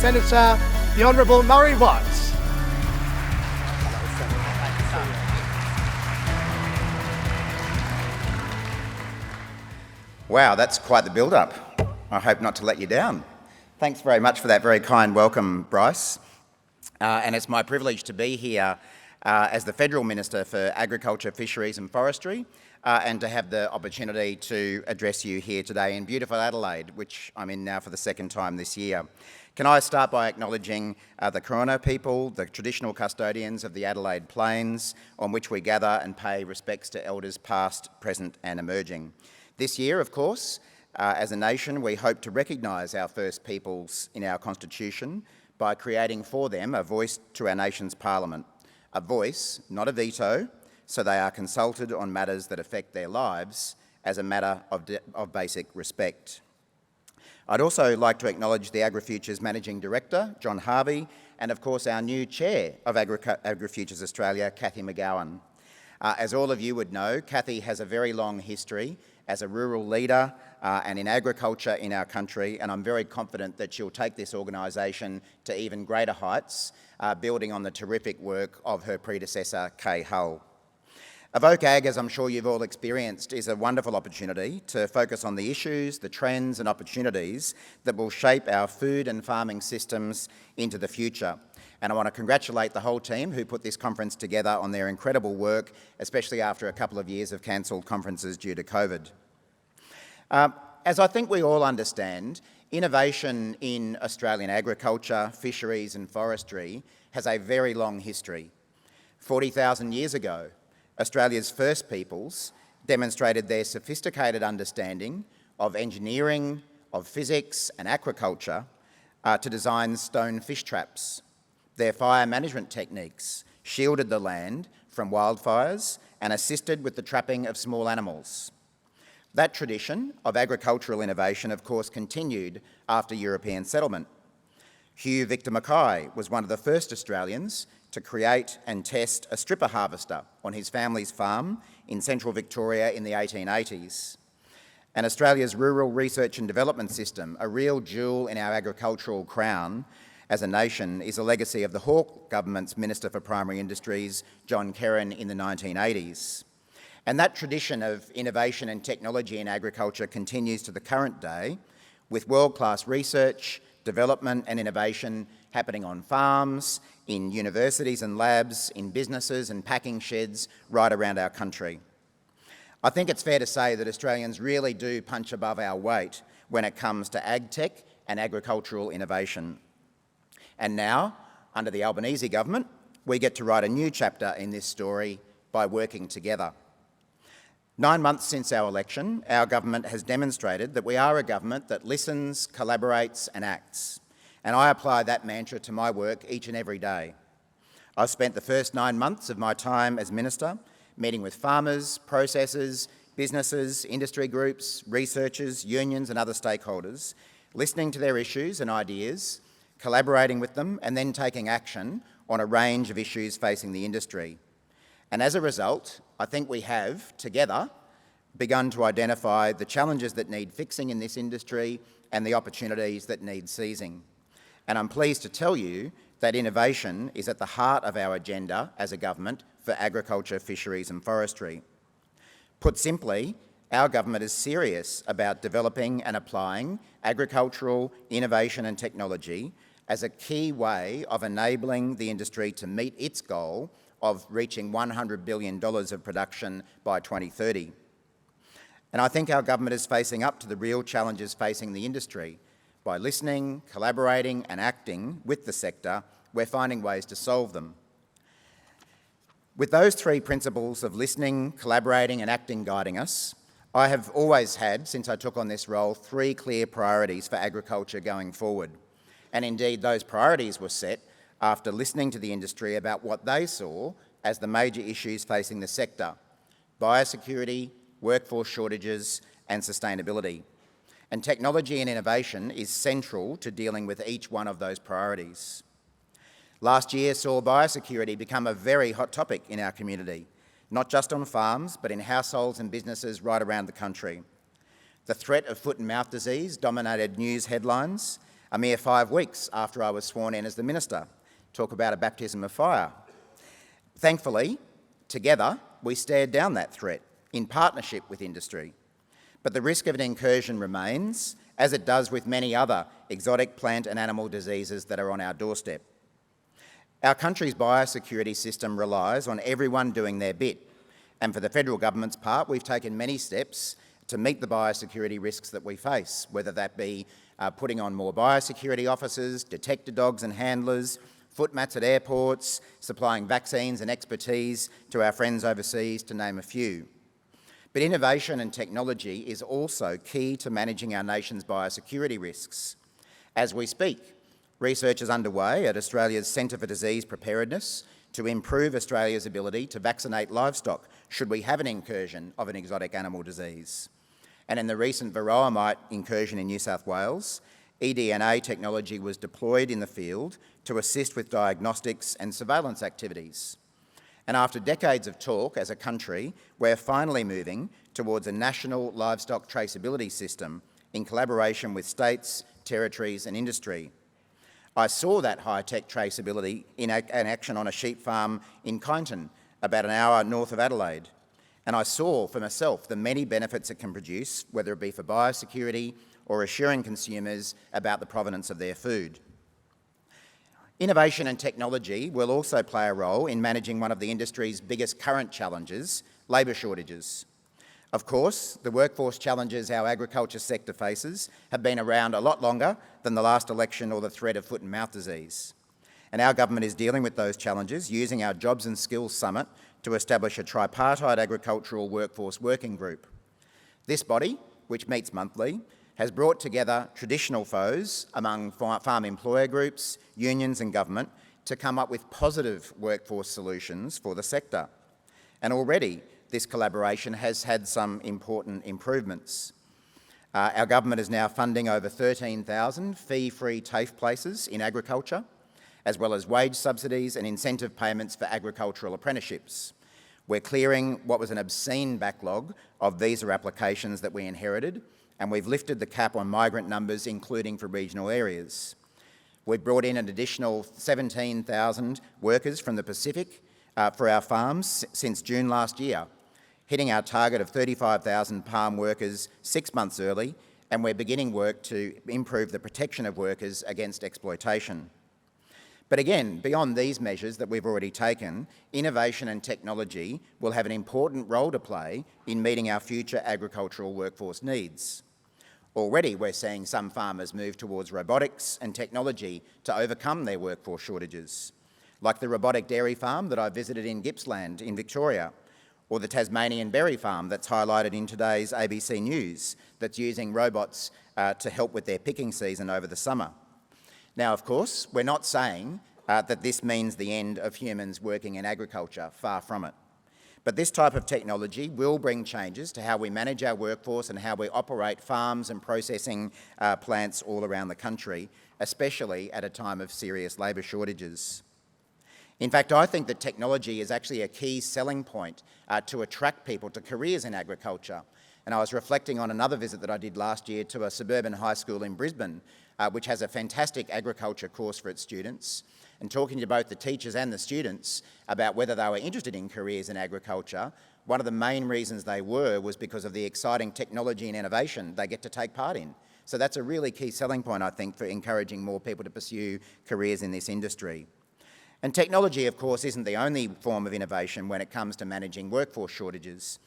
Senator the Hon Murray Watt. Wow, that's quite the build-up. I hope not to let you down. Thanks very much for that very kind welcome, Bryce. And it's my privilege to be here as the Federal Minister for Agriculture, Fisheries and Forestry, and to have the opportunity to address you here today in beautiful Adelaide, which I'm in now for the second time this year. Can I start by acknowledging the Kaurna people, the traditional custodians of the Adelaide Plains, on which we gather and pay respects to elders past, present and emerging. This year, of course, as a nation, we hope to recognise our First Peoples in our Constitution by creating for them a voice to our nation's Parliament. A voice, not a veto, so they are consulted on matters that affect their lives as a matter of basic respect. I'd also like to acknowledge the AgriFutures Managing Director, John Harvey, and of course our new Chair of AgriFutures Australia, Cathy McGowan. As all of you would know, Cathy has a very long history as a rural leader and in agriculture in our country, and I'm very confident that she'll take this organisation to even greater heights, building on the terrific work of her predecessor, Kay Hull. evokeAG, as I'm sure you've all experienced, is a wonderful opportunity to focus on the issues, the trends and opportunities that will shape our food and farming systems into the future. And I want to congratulate the whole team who put this conference together on their incredible work, especially after a couple of years of cancelled conferences due to COVID. As I think we all understand, innovation in Australian agriculture, fisheries and forestry has a very long history. 40,000 years ago, Australia's First Peoples demonstrated their sophisticated understanding of engineering, of physics and aquaculture to design stone fish traps. Their fire management techniques shielded the land from wildfires and assisted with the trapping of small animals. That tradition of agricultural innovation, of course, continued after European settlement. Hugh Victor Mackay was one of the first Australians to create and test a stripper harvester on his family's farm in central Victoria in the 1880s. And Australia's Rural Research and Development System, a real jewel in our agricultural crown as a nation, is a legacy of the Hawke government's Minister for Primary Industries, John Kerrin, in the 1980s. And that tradition of innovation and technology in agriculture continues to the current day, with world-class research, development and innovation happening on farms, in universities and labs, in businesses and packing sheds right around our country. I think it's fair to say that Australians really do punch above our weight when it comes to ag tech and agricultural innovation. And now, under the Albanese government, we get to write a new chapter in this story by working together. 9 months since our election, our government has demonstrated that we are a government that listens, collaborates and acts. And I apply that mantra to my work each and every day. I've spent the first 9 months of my time as Minister meeting with farmers, processors, businesses, industry groups, researchers, unions and other stakeholders, listening to their issues and ideas, collaborating with them and then taking action on a range of issues facing the industry. And as a result, I think we have, together, begun to identify the challenges that need fixing in this industry and the opportunities that need seizing. And I'm pleased to tell you that innovation is at the heart of our agenda as a government for agriculture, fisheries and forestry. Put simply, our government is serious about developing and applying agricultural innovation and technology as a key way of enabling the industry to meet its goal of reaching $100 billion of production by 2030. And I think our government is facing up to the real challenges facing the industry. By listening, collaborating and acting with the sector, we're finding ways to solve them. With those three principles of listening, collaborating and acting guiding us, I have always had, since I took on this role, 3 clear priorities for agriculture going forward. And indeed, those priorities were set after listening to the industry about what they saw as the major issues facing the sector: biosecurity, workforce shortages and sustainability. And technology and innovation is central to dealing with each one of those priorities. Last year saw biosecurity become a very hot topic in our community, not just on farms, but in households and businesses right around the country. The threat of foot and mouth disease dominated news headlines, a mere 5 weeks after I was sworn in as the minister. Talk about a baptism of fire. Thankfully, together, we stared down that threat in partnership with industry. But the risk of an incursion remains, as it does with many other exotic plant and animal diseases that are on our doorstep. Our country's biosecurity system relies on everyone doing their bit, and for the federal government's part, we've taken many steps to meet the biosecurity risks that we face, whether that be putting on more biosecurity officers, detector dogs and handlers, foot mats at airports, supplying vaccines and expertise to our friends overseas, to name a few. But innovation and technology is also key to managing our nation's biosecurity risks. As we speak, research is underway at Australia's Centre for Disease Preparedness to improve Australia's ability to vaccinate livestock should we have an incursion of an exotic animal disease. And in the recent varroa mite incursion in New South Wales, eDNA technology was deployed in the field to assist with diagnostics and surveillance activities. And after decades of talk as a country, we're finally moving towards a national livestock traceability system in collaboration with states, territories and industry. I saw that high-tech traceability in action on a sheep farm in Kyneton, about an hour north of Adelaide. And I saw for myself the many benefits it can produce, whether it be for biosecurity or assuring consumers about the provenance of their food. Innovation and technology will also play a role in managing one of the industry's biggest current challenges, labour shortages. Of course, the workforce challenges our agriculture sector faces have been around a lot longer than the last election or the threat of foot and mouth disease. And our government is dealing with those challenges using our Jobs and Skills Summit to establish a tripartite agricultural workforce working group. This body, which meets monthly, has brought together traditional foes among farm employer groups, unions and government to come up with positive workforce solutions for the sector. And already this collaboration has had some important improvements. Our government is now funding over 13,000 fee-free TAFE places in agriculture, as well as wage subsidies and incentive payments for agricultural apprenticeships. We're clearing what was an obscene backlog of visa applications that we inherited, and we've lifted the cap on migrant numbers, including for regional areas. We've brought in an additional 17,000 workers from the Pacific for our farms since June last year, hitting our target of 35,000 palm workers 6 months early, and we're beginning work to improve the protection of workers against exploitation. But again, beyond these measures that we've already taken, innovation and technology will have an important role to play in meeting our future agricultural workforce needs. Already we're seeing some farmers move towards robotics and technology to overcome their workforce shortages, like the robotic dairy farm that I visited in Gippsland in Victoria, or the Tasmanian berry farm that's highlighted in today's ABC News that's using robots to help with their picking season over the summer. Now, of course, we're not saying that this means the end of humans working in agriculture, far from it. But this type of technology will bring changes to how we manage our workforce and how we operate farms and processing plants all around the country, especially at a time of serious labour shortages. In fact, I think that technology is actually a key selling point to attract people to careers in agriculture. And I was reflecting on another visit that I did last year to a suburban high school in Brisbane, which has a fantastic agriculture course for its students, and talking to both the teachers and the students about whether they were interested in careers in agriculture. One of the main reasons they were was because of the exciting technology and innovation they get to take part in. So that's a really key selling point, I think, for encouraging more people to pursue careers in this industry. And technology, of course, isn't the only form of innovation when it comes to managing workforce shortages.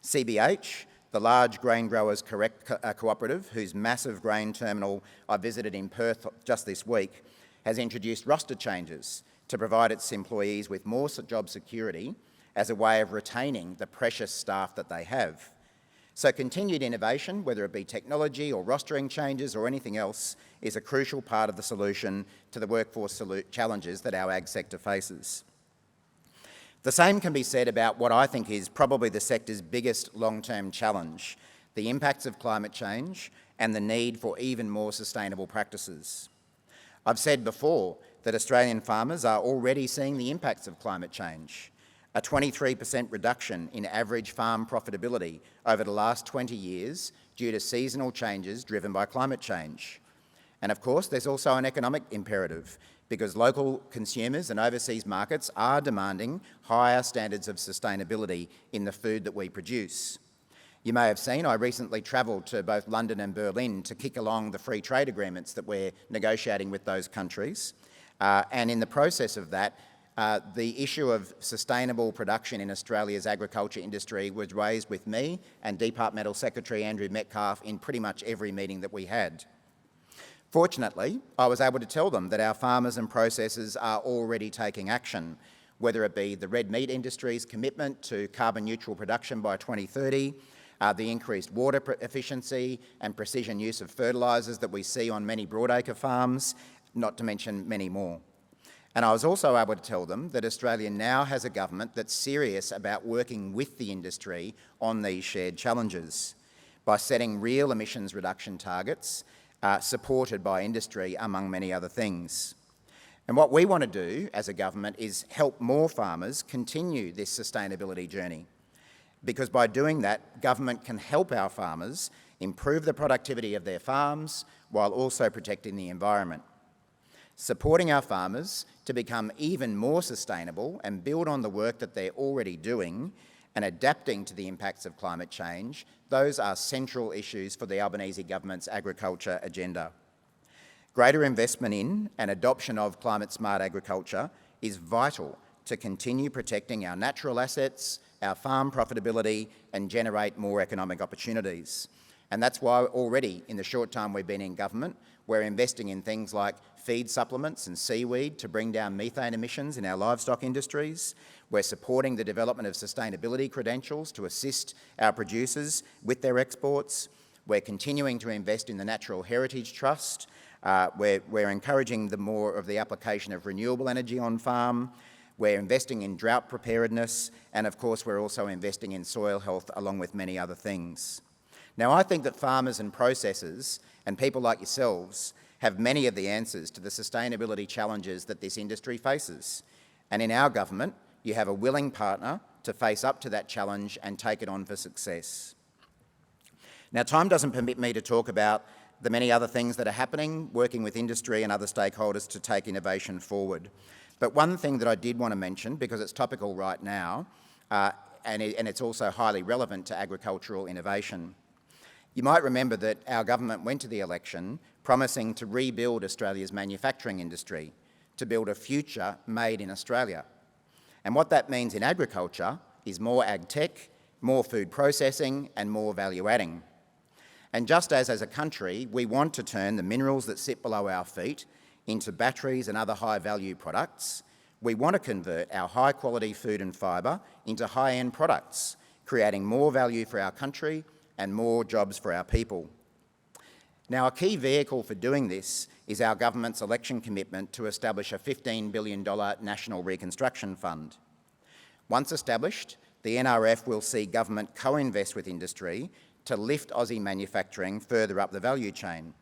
CBH, the large grain growers cooperative, whose massive grain terminal I visited in Perth just this week, has introduced roster changes to provide its employees with more job security as a way of retaining the precious staff that they have. So continued innovation, whether it be technology or rostering changes or anything else, is a crucial part of the solution to the workforce challenges that our ag sector faces. The same can be said about what I think is probably the sector's biggest long-term challenge, the impacts of climate change and the need for even more sustainable practices. I've said before that Australian farmers are already seeing the impacts of climate change. A 23% reduction in average farm profitability over the last 20 years due to seasonal changes driven by climate change. And of course, there's also an economic imperative because local consumers and overseas markets are demanding higher standards of sustainability in the food that we produce. You may have seen I recently travelled to both London and Berlin to kick along the free trade agreements that we're negotiating with those countries. And in the process of that, the issue of sustainable production in Australia's agriculture industry was raised with me and Departmental Secretary Andrew Metcalf in pretty much every meeting that we had. Fortunately, I was able to tell them that our farmers and processors are already taking action, whether it be the red meat industry's commitment to carbon neutral production by 2030, the increased water efficiency and precision use of fertilisers that we see on many broadacre farms, not to mention many more. And I was also able to tell them that Australia now has a government that's serious about working with the industry on these shared challenges by setting real emissions reduction targets supported by industry, among many other things. And what we want to do as a government is help more farmers continue this sustainability journey, because by doing that, government can help our farmers improve the productivity of their farms while also protecting the environment. Supporting our farmers to become even more sustainable and build on the work that they're already doing and adapting to the impacts of climate change, those are central issues for the Albanese government's agriculture agenda. Greater investment in and adoption of climate-smart agriculture is vital to continue protecting our natural assets, our farm profitability, and generate more economic opportunities. And that's why already, in the short time we've been in government, we're investing in things like feed supplements and seaweed to bring down methane emissions in our livestock industries. We're supporting the development of sustainability credentials to assist our producers with their exports. We're continuing to invest in the Natural Heritage Trust. We're encouraging more of the application of renewable energy on farm. We're investing in drought preparedness, and of course we're also investing in soil health along with many other things. Now, I think that farmers and processors and people like yourselves have many of the answers to the sustainability challenges that this industry faces. And in our government, you have a willing partner to face up to that challenge and take it on for success. Now, time doesn't permit me to talk about the many other things that are happening, working with industry and other stakeholders to take innovation forward. But one thing that I did want to mention, because it's topical right now, and it's also highly relevant to agricultural innovation. You might remember that our government went to the election promising to rebuild Australia's manufacturing industry, to build a future made in Australia. And what that means in agriculture is more ag tech, more food processing, and more value adding. And just as a country, we want to turn the minerals that sit below our feet into batteries and other high-value products, we want to convert our high-quality food and fibre into high-end products, creating more value for our country and more jobs for our people. Now, a key vehicle for doing this is our government's election commitment to establish a $15 billion National Reconstruction Fund. Once established, the NRF will see government co-invest with industry to lift Aussie manufacturing further up the value chain.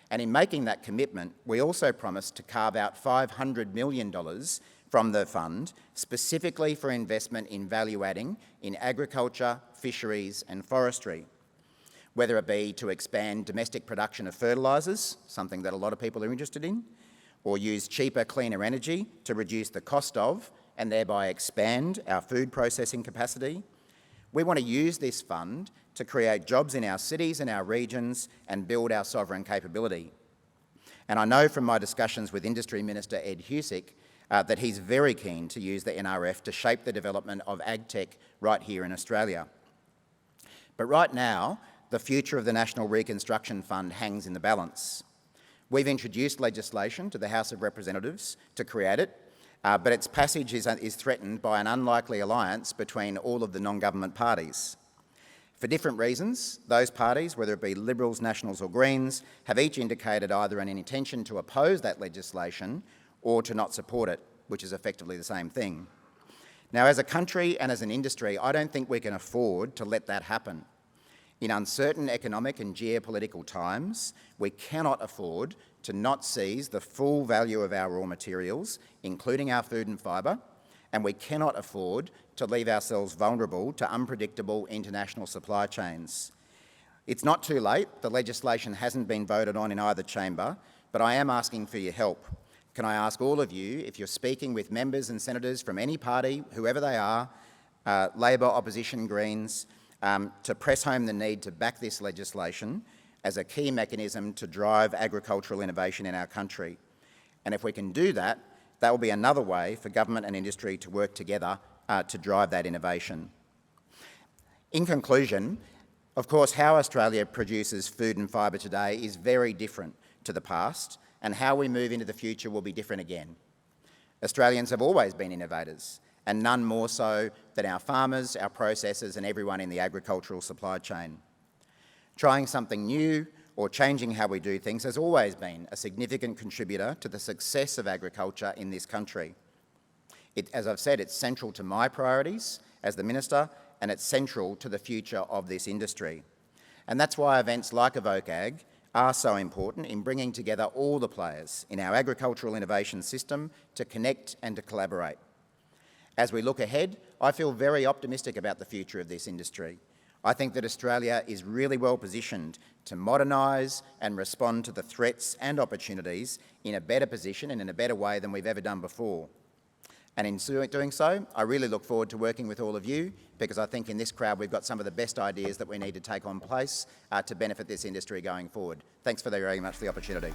And in making that commitment, we also promised to carve out $500 million from the fund specifically for investment in value adding in agriculture, fisheries and forestry, whether it be to expand domestic production of fertilisers, something that a lot of people are interested in, or use cheaper, cleaner energy to reduce the cost of and thereby expand our food processing capacity. We want to use this fund to create jobs in our cities and our regions and build our sovereign capability. And I know from my discussions with Industry Minister Ed Husic that he's very keen to use the NRF to shape the development of ag tech right here in Australia. But right now, the future of the National Reconstruction Fund hangs in the balance. We've introduced legislation to the House of Representatives to create it, but its passage is threatened by an unlikely alliance between all of the non-government parties. For different reasons, those parties, whether it be Liberals, Nationals or Greens, have each indicated either an intention to oppose that legislation or to not support it, which is effectively the same thing. Now, as a country and as an industry, I don't think we can afford to let that happen. In uncertain economic and geopolitical times, we cannot afford to not seize the full value of our raw materials, including our food and fibre, and we cannot afford to leave ourselves vulnerable to unpredictable international supply chains. It's not too late. The legislation hasn't been voted on in either chamber, but I am asking for your help. Can I ask all of you, if you're speaking with members and senators from any party, whoever they are, Labor, Opposition, Greens, to press home the need to back this legislation as a key mechanism to drive agricultural innovation in our country. And if we can do that, that will be another way for government and industry to work together to drive that innovation. In conclusion, of course, how Australia produces food and fibre today is very different to the past, and how we move into the future will be different again. Australians have always been innovators, and none more so than our farmers, our processors, and everyone in the agricultural supply chain. Trying something new or changing how we do things has always been a significant contributor to the success of agriculture in this country. As I've said, it's central to my priorities as the Minister, and it's central to the future of this industry. And that's why events like evokeAG are so important in bringing together all the players in our agricultural innovation system to connect and to collaborate. As we look ahead, I feel very optimistic about the future of this industry. I think that Australia is really well positioned to modernise and respond to the threats and opportunities in a better position and in a better way than we've ever done before. And in doing so, I really look forward to working with all of you, because I think in this crowd we've got some of the best ideas that we need to take on place to benefit this industry going forward. Thanks very much for the opportunity.